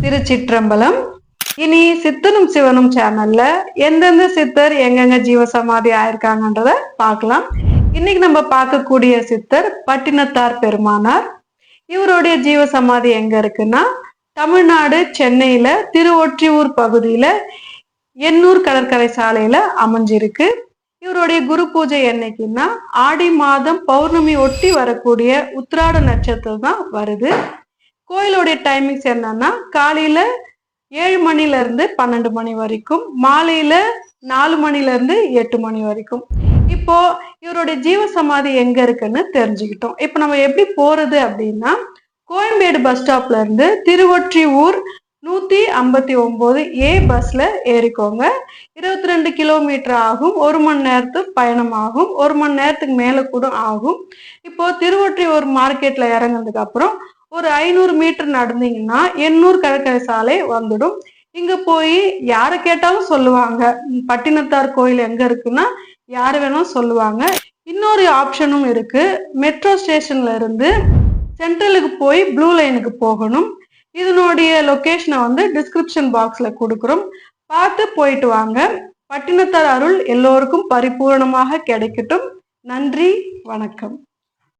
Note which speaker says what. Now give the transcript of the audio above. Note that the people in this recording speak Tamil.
Speaker 1: திருச்சிற்றம்பலம். இனி சித்தனும் சிவனும் சேனல்ல எந்தெந்த சித்தர் எங்கெங்க ஜீவசமாதி ஆயிருக்காங்கன்றத பார்க்கலாம். இன்னைக்கு நம்ம பார்க்கக்கூடிய சித்தர் பட்டினத்தார் பெருமானார். இவருடைய ஜீவசமாதி எங்க இருக்குன்னா தமிழ்நாடு சென்னையில திருவொற்றியூர் பகுதியில எண்ணூர் கடற்கரை சாலையில அமைஞ்சிருக்கு. இவருடைய குரு பூஜை என்னைக்குன்னா ஆடி மாதம் பௌர்ணமி ஒட்டி வரக்கூடிய உத்திராட நட்சத்திரம் தான் வருது. கோயிலுடைய டைமிங்ஸ் என்னன்னா காலையில 7 மணில இருந்து 12 மணி வரைக்கும், மாலையில 4 மணில இருந்து 8 மணி வரைக்கும். இப்போ இவருடைய ஜீவசமாதி எங்க இருக்குன்னு தெரிஞ்சுக்கிட்டோம். இப்போ நம்ம எப்படி போறது அப்படின்னா கோயம்பேடு பஸ் ஸ்டாப்ல இருந்து திருவொற்றியூர் 159 ஏ பஸ்ல ஏறிக்கோங்க. 22 கிலோமீட்டர் ஆகும். 1 மணி நேரத்துக்கு பயணம் ஆகும். 1 மணி நேரத்துக்கு மேல கூட ஆகும். இப்போ திருவொற்றியூர் மார்க்கெட்ல இறங்கினதுக்கு அப்புறம் ஒரு 500 மீட்டர் நடந்தீங்கன்னா எண்ணூர் கடற்கரை சாலை வந்துடும். இங்க போய் யாரை கேட்டாலும் சொல்லுவாங்க பட்டினத்தார் கோயில் எங்க இருக்குன்னா யாரு வேணும் சொல்லுவாங்க. இன்னொரு ஆப்ஷனும் இருக்கு. மெட்ரோ ஸ்டேஷன்ல இருந்து சென்ட்ரலுக்கு போய் ப்ளூ லைனுக்கு போகணும். இதனுடைய லொகேஷனை வந்து டிஸ்கிரிப்ஷன் பாக்ஸ்ல கொடுக்குறோம், பார்த்து போயிட்டு வாங்க. பட்டினத்தார் அருள் எல்லோருக்கும் பரிபூர்ணமாக கிடைக்கட்டும். நன்றி, வணக்கம்.